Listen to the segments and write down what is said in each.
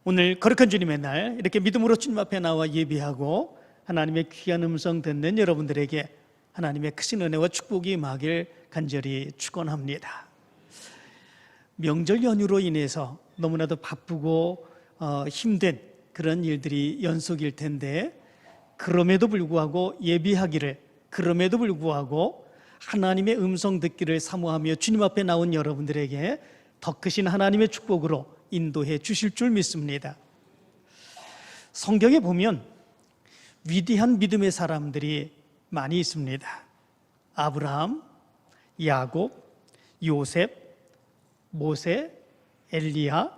오늘 거룩한 주님의 날 이렇게 믿음으로 주님 앞에 나와 예배하고 하나님의 귀한 음성 듣는 여러분들에게 하나님의 크신 은혜와 축복이 임하길 간절히 축원합니다. 명절 연휴로 인해서 너무나도 바쁘고 힘든 그런 일들이 연속일 텐데, 그럼에도 불구하고 예배하기를, 그럼에도 불구하고 하나님의 음성 듣기를 사모하며 주님 앞에 나온 여러분들에게 더 크신 하나님의 축복으로 인도해 주실 줄 믿습니다. 성경에 보면 위대한 믿음의 사람들이 많이 있습니다. 아브라함, 야곱, 요셉, 모세, 엘리야,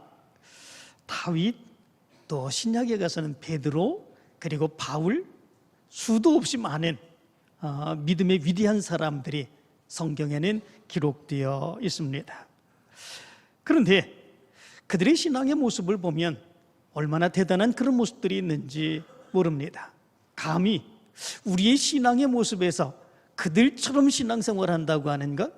다윗, 또 신약에 가서는 베드로, 그리고 바울, 수도 없이 많은 믿음의 위대한 사람들이 성경에는 기록되어 있습니다. 그런데 그들의 신앙의 모습을 보면 얼마나 대단한 그런 모습들이 있는지 모릅니다. 감히 우리의 신앙의 모습에서 그들처럼 신앙생활을 한다고 하는 것,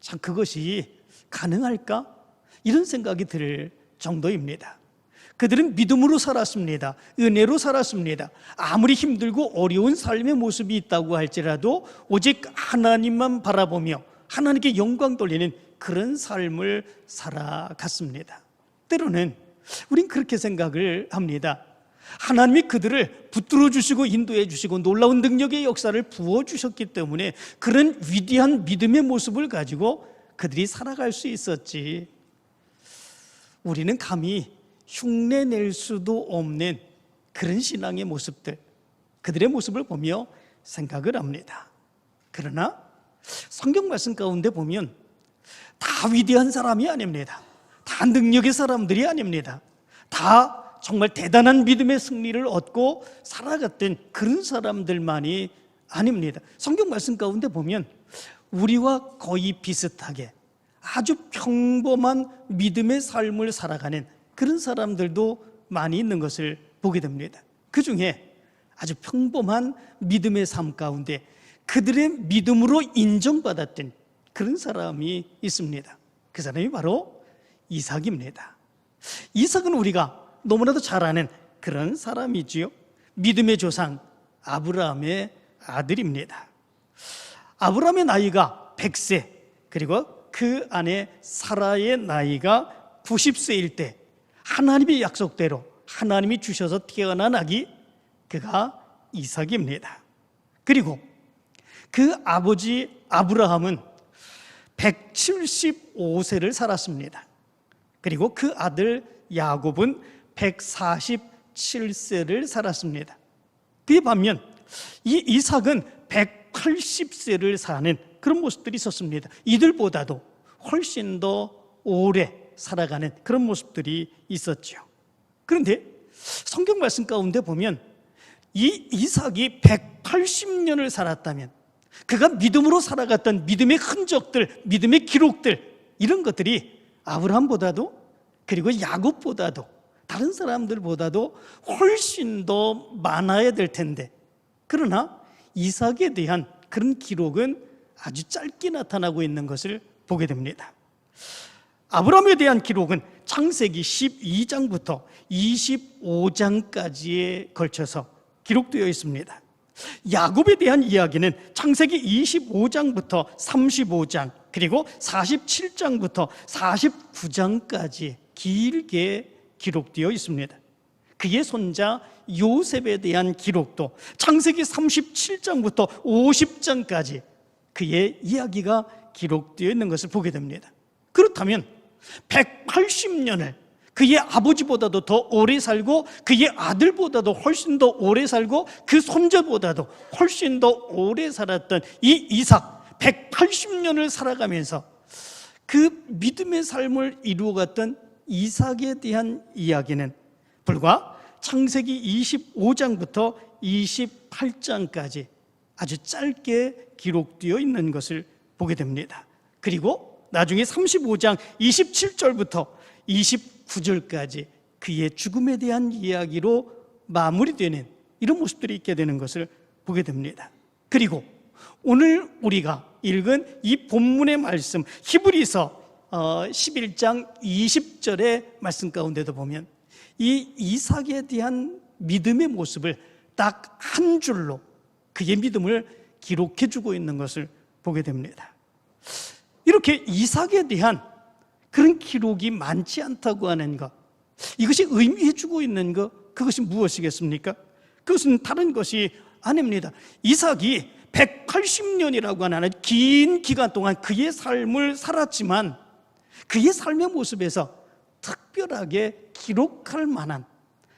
참 그것이 가능할까? 이런 생각이 들 정도입니다. 그들은 믿음으로 살았습니다. 은혜로 살았습니다. 아무리 힘들고 어려운 삶의 모습이 있다고 할지라도 오직 하나님만 바라보며 하나님께 영광 돌리는 그런 삶을 살아갔습니다. 때로는 우린 그렇게 생각을 합니다. 하나님이 그들을 붙들어 주시고 인도해 주시고 놀라운 능력의 역사를 부어주셨기 때문에 그런 위대한 믿음의 모습을 가지고 그들이 살아갈 수 있었지, 우리는 감히 흉내낼 수도 없는 그런 신앙의 모습들, 그들의 모습을 보며 생각을 합니다. 그러나 성경 말씀 가운데 보면 다 위대한 사람이 아닙니다. 다 능력의 사람들이 아닙니다. 다 정말 대단한 믿음의 승리를 얻고 살아갔던 그런 사람들만이 아닙니다. 성경 말씀 가운데 보면 우리와 거의 비슷하게 아주 평범한 믿음의 삶을 살아가는 그런 사람들도 많이 있는 것을 보게 됩니다. 그 중에 아주 평범한 믿음의 삶 가운데 그들의 믿음으로 인정받았던 그런 사람이 있습니다. 그 사람이 바로 이삭입니다. 이삭은 우리가 너무나도 잘 아는 그런 사람이지요. 믿음의 조상 아브라함의 아들입니다. 아브라함의 나이가 100세, 그리고 그 아내 사라의 나이가 90세일 때 하나님의 약속대로 하나님이 주셔서 태어난 아기, 그가 이삭입니다. 그리고 그 아버지 아브라함은 175세를 살았습니다. 그리고 그 아들 야곱은 147세를 살았습니다. 그에 반면 이 이삭은 180세를 사는 그런 모습들이 있었습니다. 이들보다도 훨씬 더 오래 살아가는 그런 모습들이 있었죠. 그런데 성경 말씀 가운데 보면 이 이삭이 180년을 살았다면 그가 믿음으로 살아갔던 믿음의 흔적들, 믿음의 기록들, 이런 것들이 아브라함보다도, 그리고 야곱보다도, 다른 사람들보다도 훨씬 더 많아야 될 텐데, 그러나 이삭에 대한 그런 기록은 아주 짧게 나타나고 있는 것을 보게 됩니다. 아브라함에 대한 기록은 창세기 12장부터 25장까지에 걸쳐서 기록되어 있습니다. 야곱에 대한 이야기는 창세기 25장부터 35장, 그리고 47장부터 49장까지 길게 기록되어 있습니다. 그의 손자 요셉에 대한 기록도 창세기 37장부터 50장까지 그의 이야기가 기록되어 있는 것을 보게 됩니다. 그렇다면 180년을 그의 아버지보다도 더 오래 살고 그의 아들보다도 훨씬 더 오래 살고 그 손자보다도 훨씬 더 오래 살았던 이 이삭, 180년을 살아가면서 그 믿음의 삶을 이루어갔던 이삭에 대한 이야기는 불과 창세기 25장부터 28장까지 아주 짧게 기록되어 있는 것을 보게 됩니다. 그리고 나중에 35장 27절부터 29절까지 그의 죽음에 대한 이야기로 마무리되는 이런 모습들이 있게 되는 것을 보게 됩니다. 그리고 오늘 우리가 읽은 이 본문의 말씀, 히브리서 11장 20절의 말씀 가운데도 보면 이 이삭에 대한 믿음의 모습을 딱 한 줄로 그의 믿음을 기록해 주고 있는 것을 보게 됩니다. 이렇게 이삭에 대한 그런 기록이 많지 않다고 하는 것, 이것이 의미해 주고 있는 것, 그것이 무엇이겠습니까? 그것은 다른 것이 아닙니다. 이삭이 180년이라고 하는 긴 기간 동안 그의 삶을 살았지만 그의 삶의 모습에서 특별하게 기록할 만한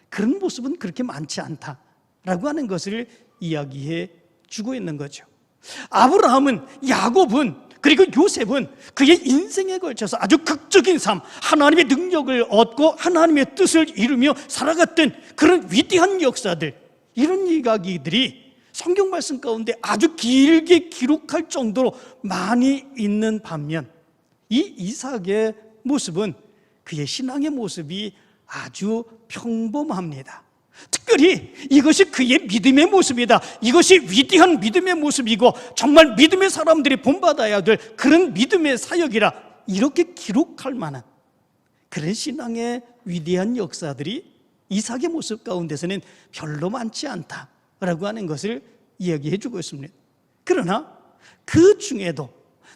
그런 모습은 그렇게 많지 않다라고 하는 것을 이야기해 주고 있는 거죠. 아브라함은, 야곱은, 그리고 요셉은 그의 인생에 걸쳐서 아주 극적인 삶, 하나님의 능력을 얻고 하나님의 뜻을 이루며 살아갔던 그런 위대한 역사들, 이런 이야기들이 성경 말씀 가운데 아주 길게 기록할 정도로 많이 있는 반면 이 이삭의 모습은, 그의 신앙의 모습이 아주 평범합니다. 특별히 이것이 그의 믿음의 모습이다, 이것이 위대한 믿음의 모습이고 정말 믿음의 사람들이 본받아야 될 그런 믿음의 사역이라 이렇게 기록할 만한 그런 신앙의 위대한 역사들이 이삭의 모습 가운데서는 별로 많지 않다라고 하는 것을 이야기해 주고 있습니다. 그러나 그 중에도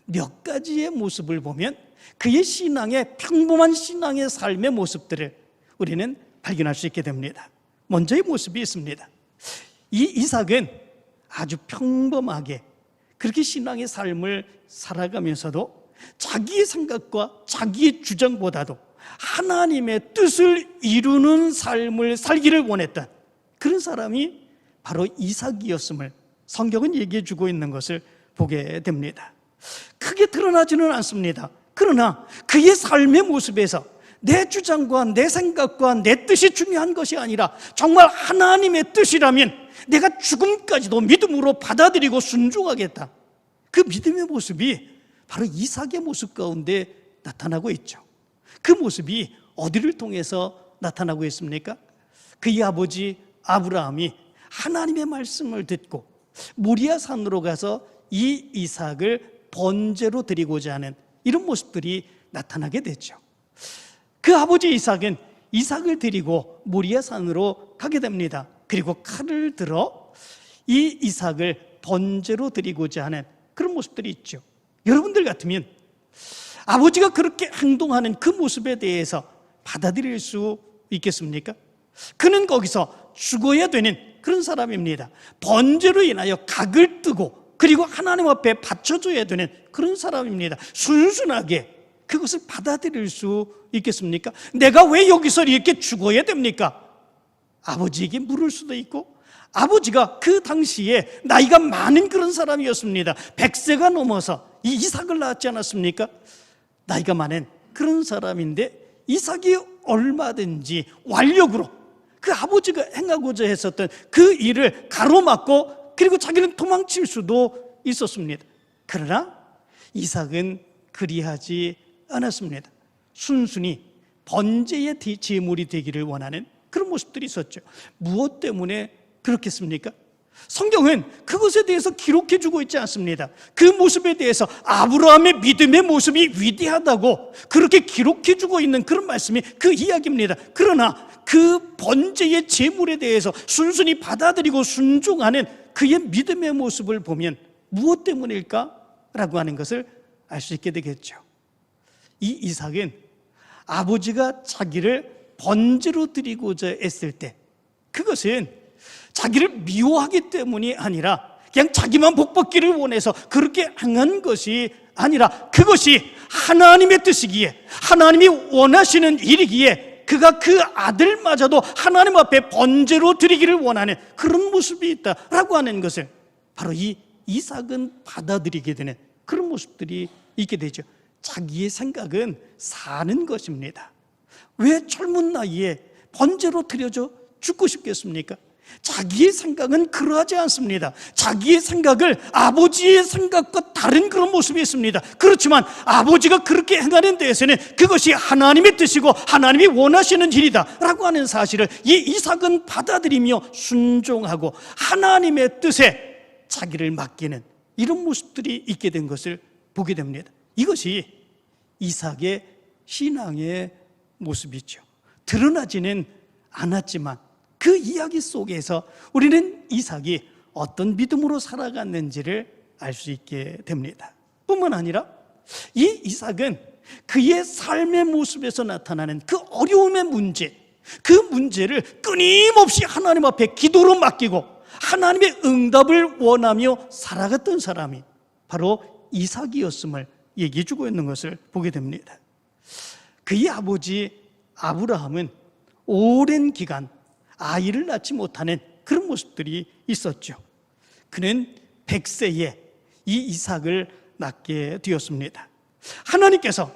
몇 가지의 모습을 보면 그의 신앙의, 평범한 신앙의 삶의 모습들을 우리는 발견할 수 있게 됩니다. 먼저의 모습이 있습니다. 이 이삭은 아주 평범하게 그렇게 신앙의 삶을 살아가면서도 자기의 생각과 자기의 주장보다도 하나님의 뜻을 이루는 삶을 살기를 원했던 그런 사람이 바로 이삭이었음을 성경은 얘기해 주고 있는 것을 보게 됩니다. 크게 드러나지는 않습니다. 그러나 그의 삶의 모습에서 내 주장과 내 생각과 내 뜻이 중요한 것이 아니라 정말 하나님의 뜻이라면 내가 죽음까지도 믿음으로 받아들이고 순종하겠다, 그 믿음의 모습이 바로 이삭의 모습 가운데 나타나고 있죠. 그 모습이 어디를 통해서 나타나고 있습니까? 그의 아버지 아브라함이 하나님의 말씀을 듣고 모리아 산으로 가서 이 이삭을 번제로 드리고자 하는 이런 모습들이 나타나게 되죠. 그 아버지 이삭은 이삭을 데리고 모리아 산으로 가게 됩니다. 그리고 칼을 들어 이 이삭을 번제로 드리고자 하는 그런 모습들이 있죠. 여러분들 같으면 아버지가 그렇게 행동하는 그 모습에 대해서 받아들일 수 있겠습니까? 그는 거기서 죽어야 되는 그런 사람입니다. 번제로 인하여 각을 뜨고 그리고 하나님 앞에 바쳐줘야 되는 그런 사람입니다. 순순하게 그것을 받아들일 수 있겠습니까? 내가 왜 여기서 이렇게 죽어야 됩니까? 아버지에게 물을 수도 있고, 아버지가 그 당시에 나이가 많은 그런 사람이었습니다. 100세가 넘어서 이 이삭을 낳았지 않았습니까? 나이가 많은 그런 사람인데 이삭이 얼마든지 완력으로 그 아버지가 행하고자 했었던 그 일을 가로막고 그리고 자기는 도망칠 수도 있었습니다. 그러나 이삭은 그리하지 않았습니다. 순순히 번제의 제물이 되기를 원하는 그런 모습들이 있었죠. 무엇 때문에 그렇겠습니까? 성경은 그것에 대해서 기록해 주고 있지 않습니다. 그 모습에 대해서 아브라함의 믿음의 모습이 위대하다고 그렇게 기록해 주고 있는 그런 말씀이 그 이야기입니다. 그러나 그 번제의 제물에 대해서 순순히 받아들이고 순종하는 그의 믿음의 모습을 보면 무엇 때문일까? 라고 하는 것을 알 수 있게 되겠죠. 이 이삭은 아버지가 자기를 번제로 드리고자 했을 때 그것은 자기를 미워하기 때문이 아니라 그냥 자기만 복받기를 원해서 그렇게 행한 것이 아니라 그것이 하나님의 뜻이기에 하나님이 원하시는 일이기에 그가 그 아들마저도 하나님 앞에 번제로 드리기를 원하는 그런 모습이 있다라고 하는 것을 바로 이 이삭은 받아들이게 되는 그런 모습들이 있게 되죠. 자기의 생각은 사는 것입니다. 왜 젊은 나이에 번제로 드려져 죽고 싶겠습니까? 자기의 생각은 그러하지 않습니다. 자기의 생각을 아버지의 생각과 다른 그런 모습이 있습니다. 그렇지만 아버지가 그렇게 행하는 데에서는 그것이 하나님의 뜻이고 하나님이 원하시는 일이다 라고 하는 사실을 이 이삭은 받아들이며 순종하고 하나님의 뜻에 자기를 맡기는 이런 모습들이 있게 된 것을 보게 됩니다. 이것이 이삭의 신앙의 모습이죠. 드러나지는 않았지만 그 이야기 속에서 우리는 이삭이 어떤 믿음으로 살아갔는지를 알 수 있게 됩니다. 뿐만 아니라 이 이삭은 그의 삶의 모습에서 나타나는 그 어려움의 문제, 그 문제를 끊임없이 하나님 앞에 기도로 맡기고 하나님의 응답을 원하며 살아갔던 사람이 바로 이삭이었음을 얘기해 주고 있는 것을 보게 됩니다. 그의 아버지 아브라함은 오랜 기간 아이를 낳지 못하는 그런 모습들이 있었죠. 그는 100세에 이 이삭을 낳게 되었습니다. 하나님께서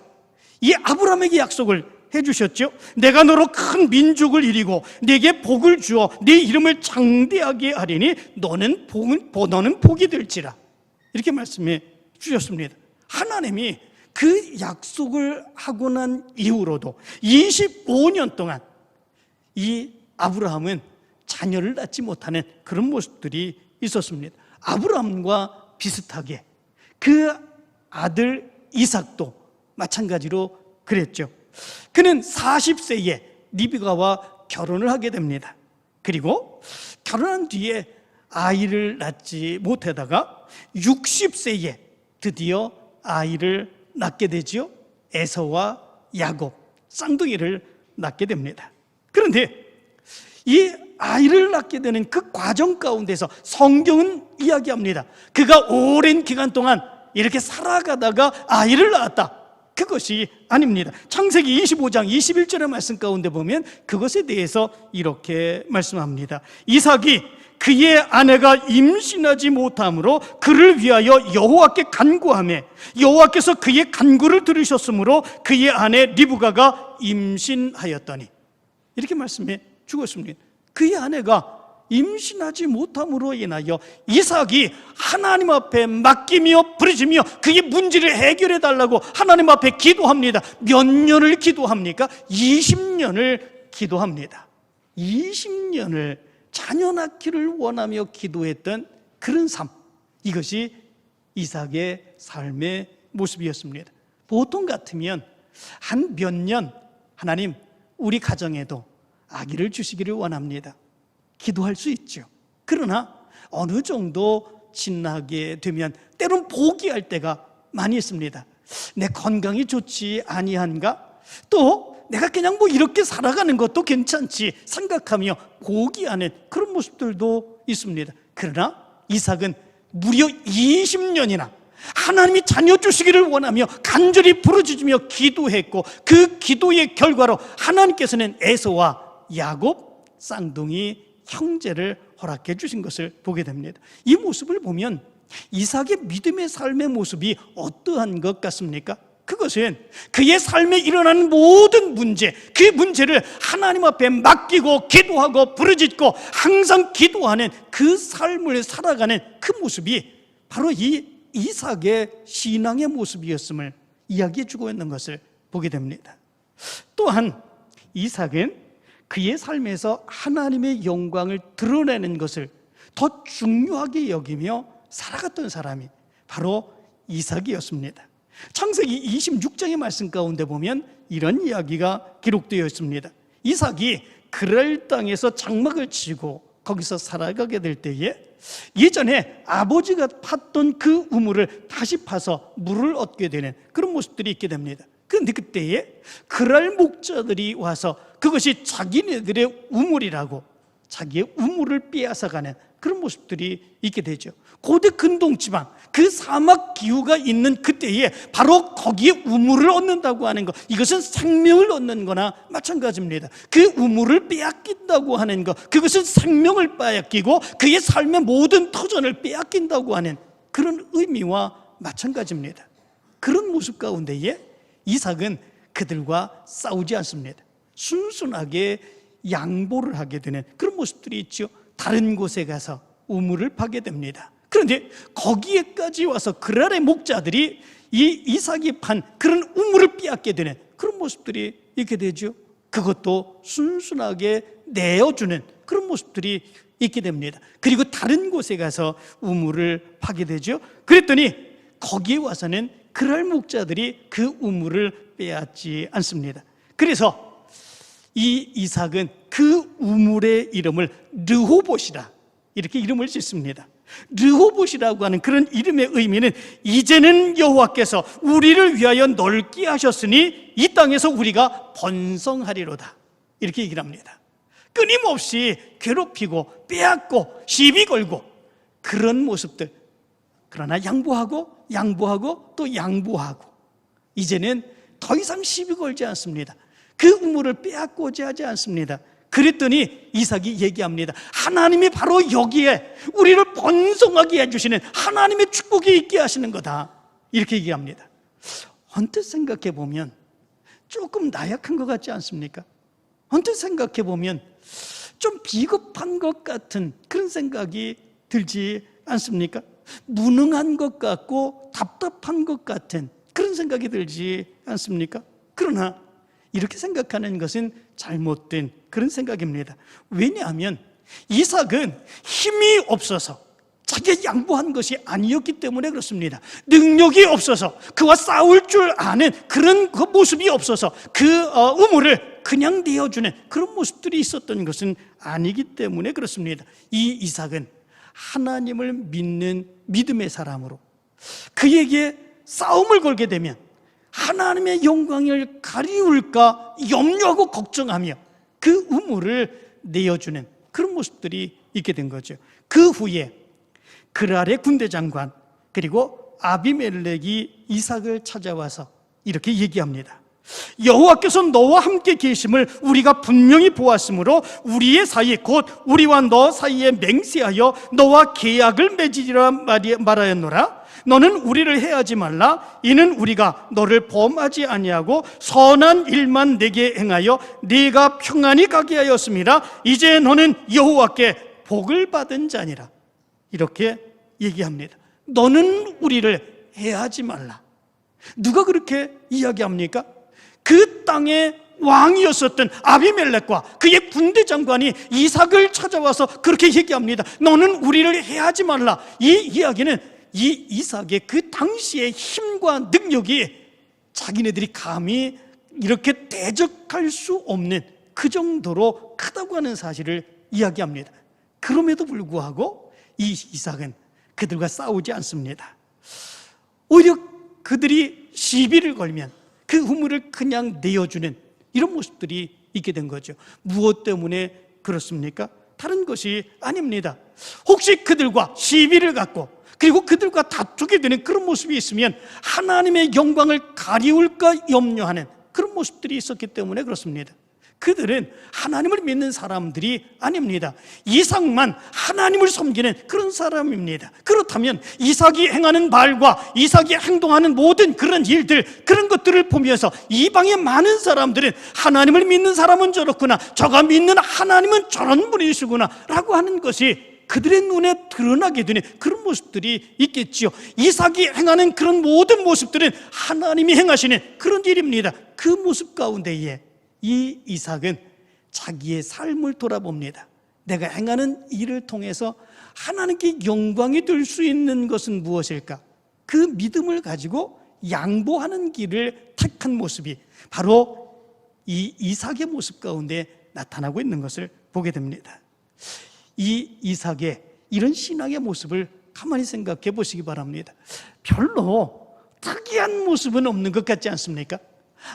이 아브라함에게 약속을 해주셨죠. 내가 너로 큰 민족을 이루고 네게 복을 주어 네 이름을 장대하게 하리니 너는 복이 될지라, 이렇게 말씀해 주셨습니다. 하나님이 그 약속을 하고 난 이후로도 25년 동안 이 아브라함은 자녀를 낳지 못하는 그런 모습들이 있었습니다. 아브라함과 비슷하게 그 아들 이삭도 마찬가지로 그랬죠. 그는 40세에 리브가와 결혼을 하게 됩니다. 그리고 결혼한 뒤에 아이를 낳지 못하다가 60세에 드디어 아이를 낳게 되죠. 에서와 야곱, 쌍둥이를 낳게 됩니다. 그런데 이 아이를 낳게 되는 그 과정 가운데서 성경은 이야기합니다. 그가 오랜 기간 동안 이렇게 살아가다가 아이를 낳았다. 그것이 아닙니다. 창세기 25장 21절의 말씀 가운데 보면 그것에 대해서 이렇게 말씀합니다. 이삭이 그의 아내가 임신하지 못함으로 그를 위하여 여호와께 간구하매 여호와께서 그의 간구를 들으셨으므로 그의 아내 리브가가 임신하였더니, 이렇게 말씀해 주었습니다. 그의 아내가 임신하지 못함으로 인하여 이삭이 하나님 앞에 맡기며 부르짖으며 그의 문제를 해결해 달라고 하나님 앞에 기도합니다. 몇 년을 기도합니까? 20년을 기도합니다. 20년을 자녀 낳기를 원하며 기도했던 그런 삶, 이것이 이삭의 삶의 모습이었습니다. 보통 같으면 한 몇 년 하나님 우리 가정에도 아기를 주시기를 원합니다, 기도할 수 있죠. 그러나 어느 정도 지나게 되면 때론 포기할 때가 많이 있습니다. 내 건강이 좋지 아니한가? 또 내가 그냥 이렇게 살아가는 것도 괜찮지 생각하며 포기하는 그런 모습들도 있습니다. 그러나 이삭은 무려 20년이나 하나님이 자녀 주시기를 원하며 간절히 부르짖으며 기도했고 그 기도의 결과로 하나님께서는 에서와 야곱 쌍둥이 형제를 허락해 주신 것을 보게 됩니다. 이 모습을 보면 이삭의 믿음의 삶의 모습이 어떠한 것 같습니까? 그것은 그의 삶에 일어나는 모든 문제, 그 문제를 하나님 앞에 맡기고 기도하고 부르짖고 항상 기도하는 그 삶을 살아가는 그 모습이 바로 이 이삭의 신앙의 모습이었음을 이야기해 주고 있는 것을 보게 됩니다. 또한 이삭은 그의 삶에서 하나님의 영광을 드러내는 것을 더 중요하게 여기며 살아갔던 사람이 바로 이삭이었습니다. 창세기 26장의 말씀 가운데 보면 이런 이야기가 기록되어 있습니다. 이삭이 그랄 땅에서 장막을 치고 거기서 살아가게 될 때에 예전에 아버지가 팠던 그 우물을 다시 파서 물을 얻게 되는 그런 모습들이 있게 됩니다. 그런데 그때에 그랄 목자들이 와서 그것이 자기네들의 우물이라고 자기의 우물을 빼앗아가는 그런 모습들이 있게 되죠. 고대 근동지방 그 사막 기후가 있는 그때에 바로 거기에 우물을 얻는다고 하는 것, 이것은 생명을 얻는 거나 마찬가지입니다. 그 우물을 빼앗긴다고 하는 것, 그것은 생명을 빼앗기고 그의 삶의 모든 터전을 빼앗긴다고 하는 그런 의미와 마찬가지입니다. 그런 모습 가운데에 이삭은 그들과 싸우지 않습니다. 순순하게 양보를 하게 되는 그런 모습들이 있죠. 다른 곳에 가서 우물을 파게 됩니다. 그런데 거기에까지 와서 그랄의 목자들이 이 이삭이 판 그런 우물을 빼앗게 되는 그런 모습들이 있게 되죠. 그것도 순순하게 내어주는 그런 모습들이 있게 됩니다. 그리고 다른 곳에 가서 우물을 파게 되죠. 그랬더니 거기에 와서는 그랄 목자들이 그 우물을 빼앗지 않습니다. 그래서 이 이삭은 그 그 우물의 이름을 르호봇이라 이렇게 이름을 짓습니다. 르호봇이라고 하는 그런 이름의 의미는 이제는 여호와께서 우리를 위하여 넓게 하셨으니 이 땅에서 우리가 번성하리로다 이렇게 얘기를 합니다. 끊임없이 괴롭히고 빼앗고 시비 걸고 그런 모습들, 그러나 양보하고 또 양보하고 이제는 더 이상 시비 걸지 않습니다. 그 우물을 빼앗고자 하지 않습니다. 그랬더니 이삭이 얘기합니다. 하나님이 바로 여기에 우리를 번성하게 해주시는 하나님의 축복이 있게 하시는 거다 이렇게 얘기합니다. 언뜻 생각해 보면 조금 나약한 것 같지 않습니까? 언뜻 생각해 보면 좀 비겁한 것 같은 그런 생각이 들지 않습니까? 무능한 것 같고 답답한 것 같은 그런 생각이 들지 않습니까? 그러나 이렇게 생각하는 것은 잘못된 그런 생각입니다. 왜냐하면 이삭은 힘이 없어서 자기가 양보한 것이 아니었기 때문에 그렇습니다. 능력이 없어서 그와 싸울 줄 아는 그런 그 모습이 없어서 그 우물을 그냥 내어주는 그런 모습들이 있었던 것은 아니기 때문에 그렇습니다. 이 이삭은 하나님을 믿는 믿음의 사람으로 그에게 싸움을 걸게 되면 하나님의 영광을 가리울까 염려하고 걱정하며 그 우물을 내어주는 그런 모습들이 있게 된 거죠. 그 후에 그랄의 군대 장관 그리고 아비멜렉이 이삭을 찾아와서 이렇게 얘기합니다. 여호와께서 너와 함께 계심을 우리가 분명히 보았으므로 우리의 사이 곧 우리와 너 사이에 맹세하여 너와 계약을 맺으리라 말하였노라. 너는 우리를 해하지 말라. 이는 우리가 너를 범하지 아니하고 선한 일만 내게 행하여 네가 평안히 가게 하였습니다. 이제 너는 여호와께 복을 받은 자니라. 이렇게 얘기합니다. 너는 우리를 해하지 말라. 누가 그렇게 이야기합니까? 그 땅의 왕이었었던 아비멜렉과 그의 군대 장관이 이삭을 찾아와서 그렇게 얘기합니다. 너는 우리를 해하지 말라. 이 이야기는 이 이삭의 그 당시의 힘과 능력이 자기네들이 감히 이렇게 대적할 수 없는 그 정도로 크다고 하는 사실을 이야기합니다. 그럼에도 불구하고 이 이삭은 그들과 싸우지 않습니다. 오히려 그들이 시비를 걸면 그 우물을 그냥 내어주는 이런 모습들이 있게 된 거죠. 무엇 때문에 그렇습니까? 다른 것이 아닙니다. 혹시 그들과 시비를 갖고 그리고 그들과 다투게 되는 그런 모습이 있으면 하나님의 영광을 가리울까 염려하는 그런 모습들이 있었기 때문에 그렇습니다. 그들은 하나님을 믿는 사람들이 아닙니다. 이삭만 하나님을 섬기는 그런 사람입니다. 그렇다면 이삭이 행하는 말과 이삭이 행동하는 모든 그런 일들, 그런 것들을 보면서 이방의 많은 사람들은 하나님을 믿는 사람은 저렇구나, 저가 믿는 하나님은 저런 분이시구나 라고 하는 것이 그들의 눈에 드러나게 되는 그런 모습들이 있겠지요. 이삭이 행하는 그런 모든 모습들은 하나님이 행하시는 그런 일입니다. 그 모습 가운데에 이 이삭은 자기의 삶을 돌아봅니다. 내가 행하는 일을 통해서 하나님께 영광이 될 수 있는 것은 무엇일까? 그 믿음을 가지고 양보하는 길을 택한 모습이 바로 이 이삭의 모습 가운데 나타나고 있는 것을 보게 됩니다. 이 이삭의 이런 신앙의 모습을 가만히 생각해 보시기 바랍니다. 별로 특이한 모습은 없는 것 같지 않습니까?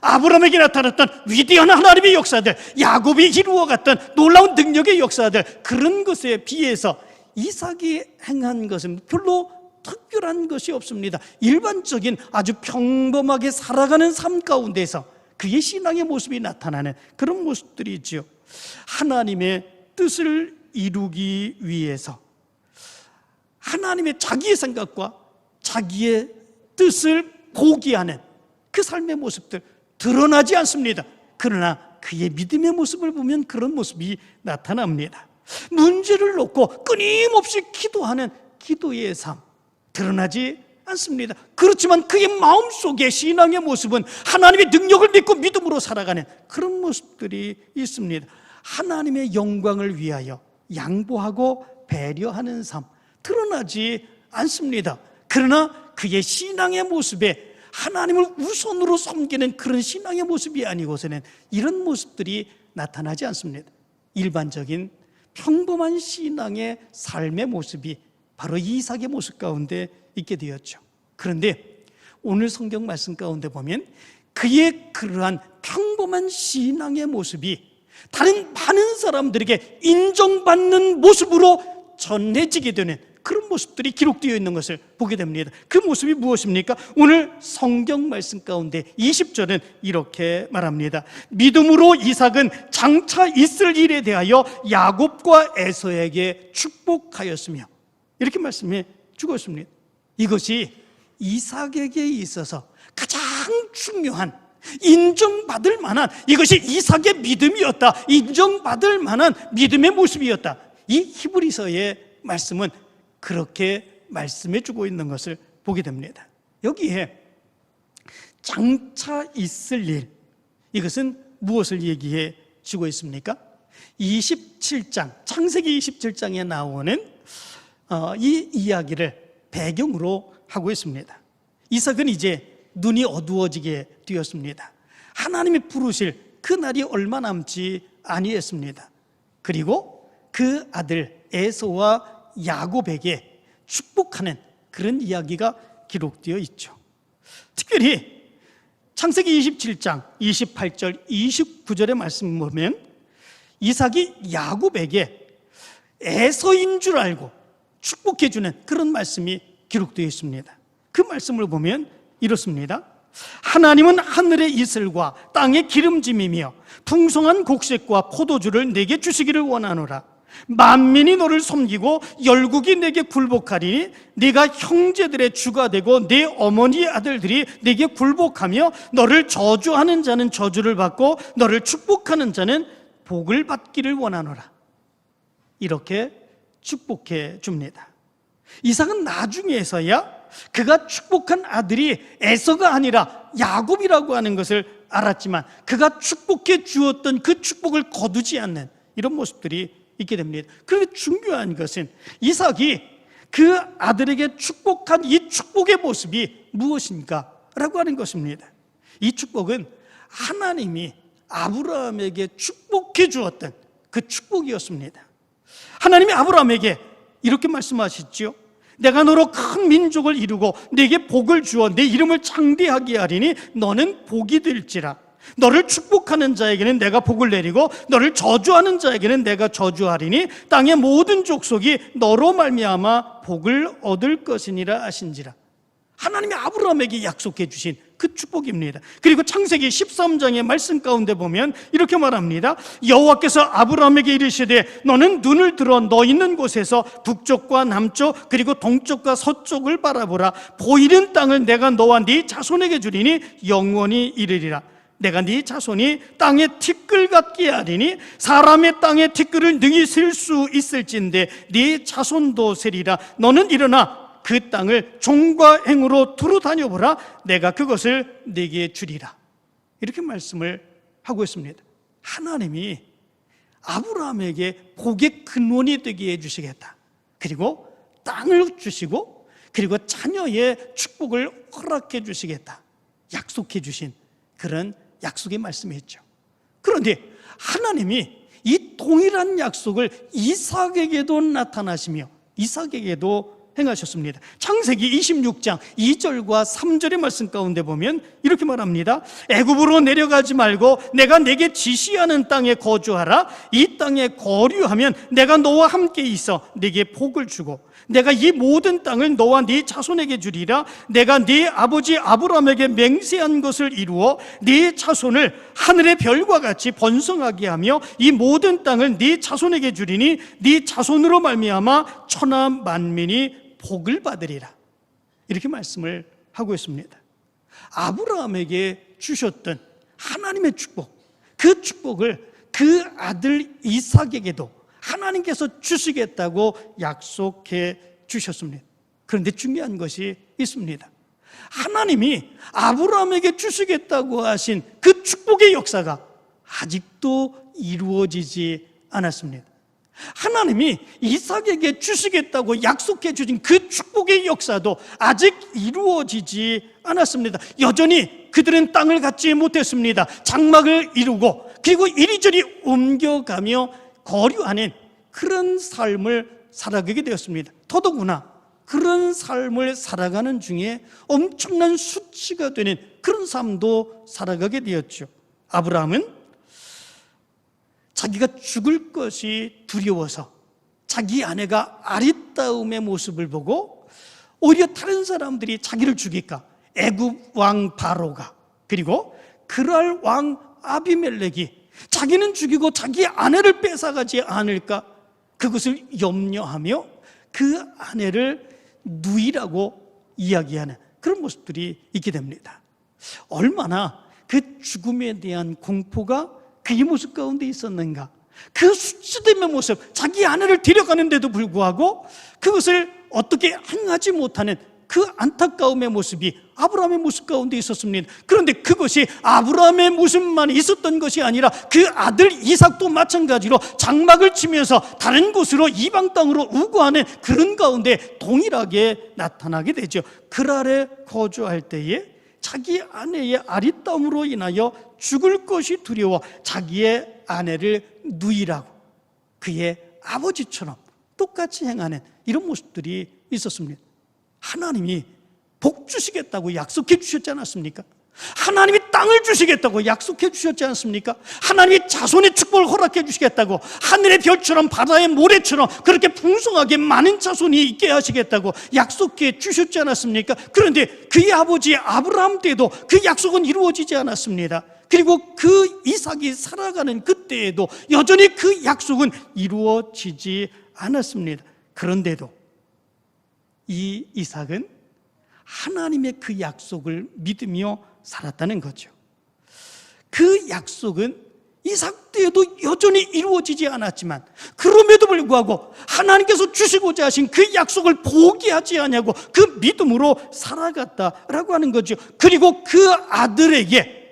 아브라함에게 나타났던 위대한 하나님의 역사들, 야곱이 이루어갔던 놀라운 능력의 역사들, 그런 것에 비해서 이삭이 행한 것은 별로 특별한 것이 없습니다. 일반적인 아주 평범하게 살아가는 삶 가운데서 그의 신앙의 모습이 나타나는 그런 모습들이 있죠. 하나님의 뜻을 이루기 위해서 하나님의 자기의 생각과 자기의 뜻을 포기하는 그 삶의 모습들 드러나지 않습니다. 그러나 그의 믿음의 모습을 보면 그런 모습이 나타납니다. 문제를 놓고 끊임없이 기도하는 기도의 삶 드러나지 않습니다. 그렇지만 그의 마음속에 신앙의 모습은 하나님의 능력을 믿고 믿음으로 살아가는 그런 모습들이 있습니다. 하나님의 영광을 위하여 양보하고 배려하는 삶 드러나지 않습니다. 그러나 그의 신앙의 모습에 하나님을 우선으로 섬기는 그런 신앙의 모습이 아니고서는 이런 모습들이 나타나지 않습니다. 일반적인 평범한 신앙의 삶의 모습이 바로 이삭의 모습 가운데 있게 되었죠. 그런데 오늘 성경 말씀 가운데 보면 그의 그러한 평범한 신앙의 모습이 다른 많은 사람들에게 인정받는 모습으로 전해지게 되는 그런 모습들이 기록되어 있는 것을 보게 됩니다. 그 모습이 무엇입니까? 오늘 성경 말씀 가운데 20절은 이렇게 말합니다. 믿음으로 이삭은 장차 있을 일에 대하여 야곱과 에서에게 축복하였으며, 이렇게 말씀해 주고 있습니다. 이것이 이삭에게 있어서 가장 중요한, 인정받을 만한, 이것이 이삭의 믿음이었다, 인정받을 만한 믿음의 모습이었다. 이 히브리서의 말씀은 그렇게 말씀해 주고 있는 것을 보게 됩니다. 여기에 장차 있을 일, 이것은 무엇을 얘기해 주고 있습니까? 27장, 창세기 27장에 나오는 이 이야기를 배경으로 하고 있습니다. 이삭은 이제 눈이 어두워지게 되었습니다. 하나님이 부르실 그 날이 얼마 남지 아니했습니다. 그리고 그 아들 에서와 야곱에게 축복하는 그런 이야기가 기록되어 있죠. 특별히 창세기 27장 28절 29절의 말씀 보면 이삭이 야곱에게 에서인 줄 알고 축복해 주는 그런 말씀이 기록되어 있습니다. 그 말씀을 보면 이렇습니다. 하나님은 하늘의 이슬과 땅의 기름짐이며 풍성한 곡식과 포도주를 내게 주시기를 원하노라. 만민이 너를 섬기고 열국이 내게 굴복하리니 네가 형제들의 주가 되고 내 어머니 아들들이 내게 굴복하며 너를 저주하는 자는 저주를 받고 너를 축복하는 자는 복을 받기를 원하노라. 이렇게 축복해 줍니다. 이삭은 나중에서야 그가 축복한 아들이 에서가 아니라 야곱이라고 하는 것을 알았지만 그가 축복해 주었던 그 축복을 거두지 않는 이런 모습들이 있게 됩니다. 그런데 중요한 것은 이삭이 그 아들에게 축복한 이 축복의 모습이 무엇인가 라고 하는 것입니다. 이 축복은 하나님이 아브라함에게 축복해 주었던 그 축복이었습니다. 하나님이 아브라함에게 이렇게 말씀하셨죠. 내가 너로 큰 민족을 이루고 네게 복을 주어 내 이름을 창대하게 하리니 너는 복이 될지라. 너를 축복하는 자에게는 내가 복을 내리고 너를 저주하는 자에게는 내가 저주하리니 땅의 모든 족속이 너로 말미암아 복을 얻을 것이니라 하신지라. 하나님이 아브라함에게 약속해 주신 그 축복입니다. 그리고 창세기 13장의 말씀 가운데 보면 이렇게 말합니다. 여호와께서 아브라함에게 이르시되 너는 눈을 들어 너 있는 곳에서 북쪽과 남쪽 그리고 동쪽과 서쪽을 바라보라. 보이는 땅을 내가 너와 네 자손에게 주리니 영원히 이르리라. 내가 네 자손이 땅의 티끌 같게 하리니 사람의 땅의 티끌을 능히 셀 수 있을진데 네 자손도 세리라. 너는 일어나 그 땅을 종과 행으로 두루 다녀보라. 내가 그것을 네게 주리라. 이렇게 말씀을 하고 있습니다. 하나님이 아브라함에게 복의 근원이 되게 해주시겠다. 그리고 땅을 주시고 그리고 자녀의 축복을 허락해 주시겠다. 약속해 주신 그런 약속의 말씀이었죠. 그런데 하나님이 이 동일한 약속을 이삭에게도 나타나시며 이삭에게도 행하셨습니다. 창세기 26장 2절과 3절의 말씀 가운데 보면 이렇게 말합니다. 애굽으로 내려가지 말고 내가 내게 지시하는 땅에 거주하라. 이 땅에 거류하면 내가 너와 함께 있어 네게 복을 주고 내가 이 모든 땅을 너와 네 자손에게 주리라. 내가 네 아버지 아브라함에게 맹세한 것을 이루어 네 자손을 하늘의 별과 같이 번성하게 하며 이 모든 땅을 네 자손에게 주리니 네 자손으로 말미암아 천하 만민이 복을 받으리라. 이렇게 말씀을 하고 있습니다. 아브라함에게 주셨던 하나님의 축복, 그 축복을 그 아들 이삭에게도 하나님께서 주시겠다고 약속해 주셨습니다. 그런데 중요한 것이 있습니다. 하나님이 아브라함에게 주시겠다고 하신 그 축복의 역사가 아직도 이루어지지 않았습니다. 하나님이 이삭에게 주시겠다고 약속해 주신 그 축복의 역사도 아직 이루어지지 않았습니다. 여전히 그들은 땅을 갖지 못했습니다. 장막을 이루고 그리고 이리저리 옮겨가며 거류하는 그런 삶을 살아가게 되었습니다. 더더구나 그런 삶을 살아가는 중에 엄청난 수치가 되는 그런 삶도 살아가게 되었죠. 아브라함은 자기가 죽을 것이 두려워서 자기 아내가 아리따움의 모습을 보고 오히려 다른 사람들이 자기를 죽일까, 애굽 왕 바로가, 그리고 그랄 왕 아비멜렉이 자기는 죽이고 자기 아내를 뺏어가지 않을까, 그것을 염려하며 그 아내를 누이라고 이야기하는 그런 모습들이 있게 됩니다. 얼마나 그 죽음에 대한 공포가 그의 모습 가운데 있었는가. 그 수치됨의 모습, 자기 아내를 데려가는데도 불구하고 그것을 어떻게 행하지 못하는 그 안타까움의 모습이 아브라함의 모습 가운데 있었습니다. 그런데 그것이 아브라함의 모습만 있었던 것이 아니라 그 아들 이삭도 마찬가지로 장막을 치면서 다른 곳으로 이방 땅으로 우거하는 그런 가운데 동일하게 나타나게 되죠. 그랄에 거주할 때에 자기 아내의 아리따움으로 인하여 죽을 것이 두려워 자기의 아내를 누이라고 그의 아버지처럼 똑같이 행하는 이런 모습들이 있었습니다. 하나님이 복 주시겠다고 약속해 주셨지 않았습니까? 하나님이 땅을 주시겠다고 약속해 주셨지 않습니까? 하나님이 자손의 축복을 허락해 주시겠다고, 하늘의 별처럼 바다의 모래처럼 그렇게 풍성하게 많은 자손이 있게 하시겠다고 약속해 주셨지 않았습니까? 그런데 그의 아버지 아브라함 때도 그 약속은 이루어지지 않았습니다. 그리고 그 이삭이 살아가는 그때에도 여전히 그 약속은 이루어지지 않았습니다. 그런데도 이 이삭은 하나님의 그 약속을 믿으며 살았다는 거죠. 그 약속은 이삭 때에도 여전히 이루어지지 않았지만 그럼에도 불구하고 하나님께서 주시고자 하신 그 약속을 포기하지 않냐고 그 믿음으로 살아갔다라고 하는 거죠. 그리고 그 아들에게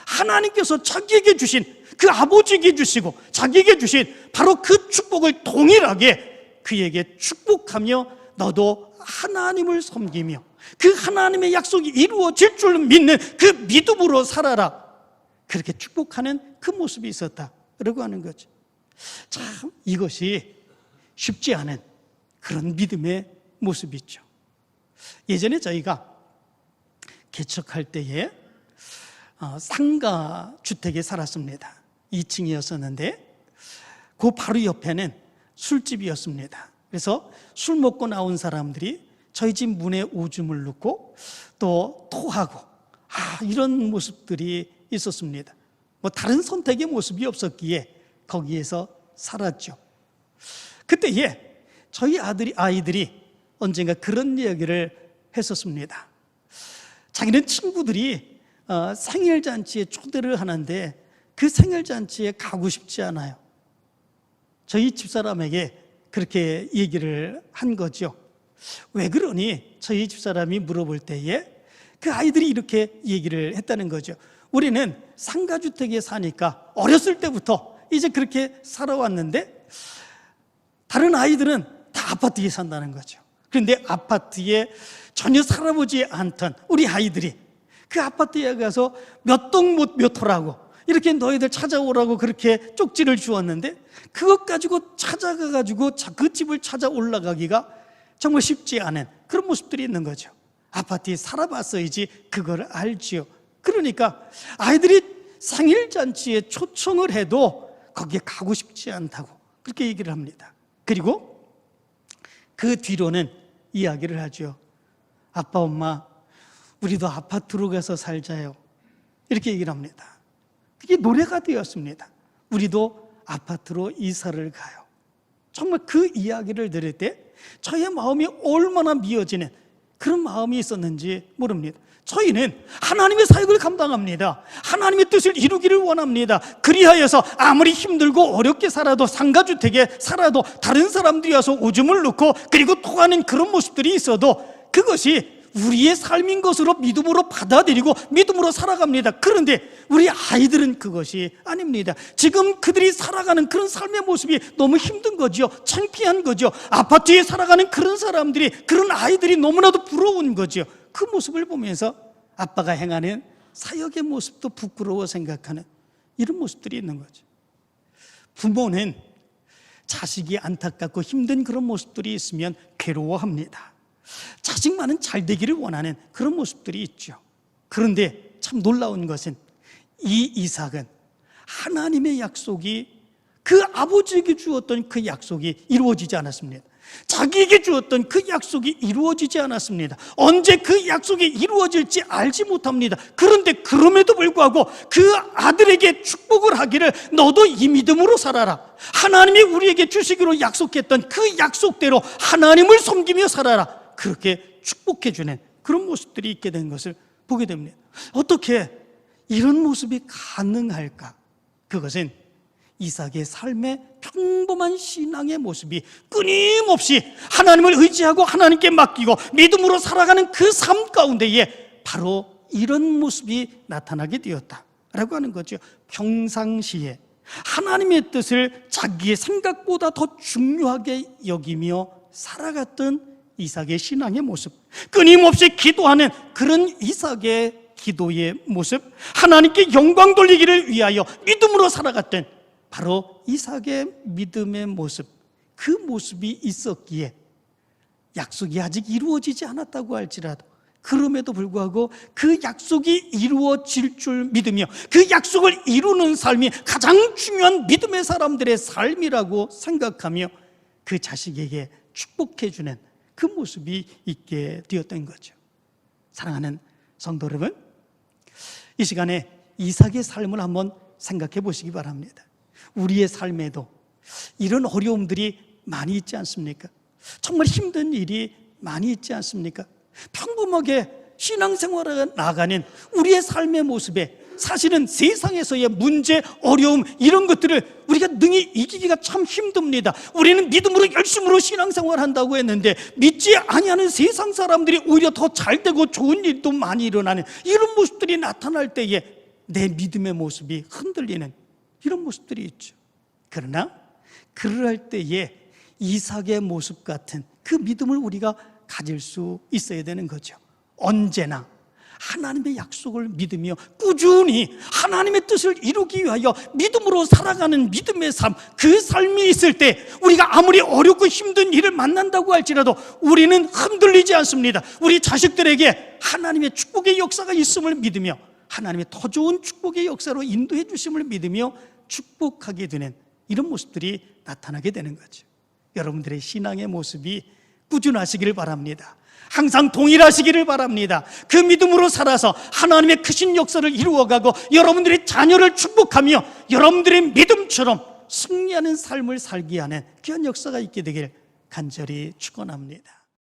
하나님께서 자기에게 주신, 그 아버지에게 주시고 자기에게 주신 바로 그 축복을 동일하게 그에게 축복하며 너도 하나님을 섬기며 그 하나님의 약속이 이루어질 줄 믿는 그 믿음으로 살아라, 그렇게 축복하는 그 모습이 있었다라고 하는 거죠. 참 이것이 쉽지 않은 그런 믿음의 모습이죠. 예전에 저희가 개척할 때에 상가 주택에 살았습니다. 2층이었었는데 그 바로 옆에는 술집이었습니다. 그래서 술 먹고 나온 사람들이 저희 집 문에 오줌을 넣고 또 토하고 이런 모습들이 있었습니다. 뭐 다른 선택의 모습이 없었기에 거기에서 살았죠. 그때에 저희 아이들이 언젠가 그런 이야기를 했었습니다. 자기는 친구들이 생일잔치에 초대를 하는데 그 생일잔치에 가고 싶지 않아요. 저희 집사람에게 그렇게 얘기를 한 거죠. 왜 그러니? 저희 집사람이 물어볼 때에 그 아이들이 이렇게 얘기를 했다는 거죠. 우리는 상가주택에 사니까 어렸을 때부터 이제 그렇게 살아왔는데 다른 아이들은 다 아파트에 산다는 거죠. 그런데 아파트에 전혀 살아보지 않던 우리 아이들이 그 아파트에 가서 몇 동 몇 호라고 이렇게 너희들 찾아오라고 그렇게 쪽지를 주었는데 그것 가지고 찾아가가지고 그 집을 찾아 올라가기가 정말 쉽지 않은 그런 모습들이 있는 거죠. 아파트에 살아봤어야지 그걸 알지요. 그러니까 아이들이 생일잔치에 초청을 해도 거기에 가고 싶지 않다고 그렇게 얘기를 합니다. 그리고 그 뒤로는 이야기를 하죠. 아빠 엄마 우리도 아파트로 가서 살자요, 이렇게 얘기를 합니다. 그게 노래가 되었습니다. 우리도 아파트로 이사를 가요. 정말 그 이야기를 들을 때 저의 마음이 얼마나 미어지는 그런 마음이 있었는지 모릅니다. 저희는 하나님의 사역을 감당합니다. 하나님의 뜻을 이루기를 원합니다. 그리하여서 아무리 힘들고 어렵게 살아도 상가주택에 살아도 다른 사람들이 와서 오줌을 넣고 그리고 토하는 그런 모습들이 있어도 그것이 우리의 삶인 것으로 믿음으로 받아들이고 믿음으로 살아갑니다. 그런데 우리 아이들은 그것이 아닙니다. 지금 그들이 살아가는 그런 삶의 모습이 너무 힘든 거죠. 창피한 거죠. 아파트에 살아가는 그런 사람들이, 그런 아이들이 너무나도 부러운 거죠. 그 모습을 보면서 아빠가 행하는 사역의 모습도 부끄러워 생각하는 이런 모습들이 있는 거죠. 부모는 자식이 안타깝고 힘든 그런 모습들이 있으면 괴로워합니다. 자식만은 잘 되기를 원하는 그런 모습들이 있죠. 그런데 참 놀라운 것은 이 이삭은 하나님의 약속이, 그 아버지에게 주었던 그 약속이 이루어지지 않았습니다. 자기에게 주었던 그 약속이 이루어지지 않았습니다. 언제 그 약속이 이루어질지 알지 못합니다. 그런데 그럼에도 불구하고 그 아들에게 축복을 하기를 너도 이 믿음으로 살아라, 하나님이 우리에게 주시기로 약속했던 그 약속대로 하나님을 섬기며 살아라, 그렇게 축복해 주는 그런 모습들이 있게 된 것을 보게 됩니다. 어떻게 이런 모습이 가능할까? 그것은 이삭의 삶의 평범한 신앙의 모습이 끊임없이 하나님을 의지하고 하나님께 맡기고 믿음으로 살아가는 그 삶 가운데에 바로 이런 모습이 나타나게 되었다라고 하는 거죠. 평상시에 하나님의 뜻을 자기의 생각보다 더 중요하게 여기며 살아갔던 이삭의 신앙의 모습, 끊임없이 기도하는 그런 이삭의 기도의 모습, 하나님께 영광 돌리기를 위하여 믿음으로 살아갔던 바로 이삭의 믿음의 모습, 그 모습이 있었기에 약속이 아직 이루어지지 않았다고 할지라도 그럼에도 불구하고 그 약속이 이루어질 줄 믿으며 그 약속을 이루는 삶이 가장 중요한 믿음의 사람들의 삶이라고 생각하며 그 자식에게 축복해 주는 그 모습이 있게 되었던 거죠. 사랑하는 성도 여러분, 이 시간에 이삭의 삶을 한번 생각해 보시기 바랍니다. 우리의 삶에도 이런 어려움들이 많이 있지 않습니까? 정말 힘든 일이 많이 있지 않습니까? 평범하게 신앙생활을 나아가는 우리의 삶의 모습에 사실은 세상에서의 문제, 어려움, 이런 것들을 우리가 능히 이기기가 참 힘듭니다. 우리는 믿음으로 열심으로 신앙생활한다고 했는데 믿지 아니하는 세상 사람들이 오히려 더 잘되고 좋은 일도 많이 일어나는 이런 모습들이 나타날 때에 내 믿음의 모습이 흔들리는 이런 모습들이 있죠. 그러나 그럴 때에 이삭의 모습 같은 그 믿음을 우리가 가질 수 있어야 되는 거죠. 언제나 하나님의 약속을 믿으며 꾸준히 하나님의 뜻을 이루기 위하여 믿음으로 살아가는 믿음의 삶, 그 삶이 있을 때 우리가 아무리 어렵고 힘든 일을 만난다고 할지라도 우리는 흔들리지 않습니다. 우리 자식들에게 하나님의 축복의 역사가 있음을 믿으며 하나님의 더 좋은 축복의 역사로 인도해 주심을 믿으며 축복하게 되는 이런 모습들이 나타나게 되는 거죠. 여러분들의 신앙의 모습이 꾸준하시기를 바랍니다. 항상 동일하시기를 바랍니다. 그 믿음으로 살아서 하나님의 크신 역사를 이루어가고 여러분들의 자녀를 축복하며 여러분들의 믿음처럼 승리하는 삶을 살게 하는 귀한 역사가 있게 되길 간절히 축원합니다.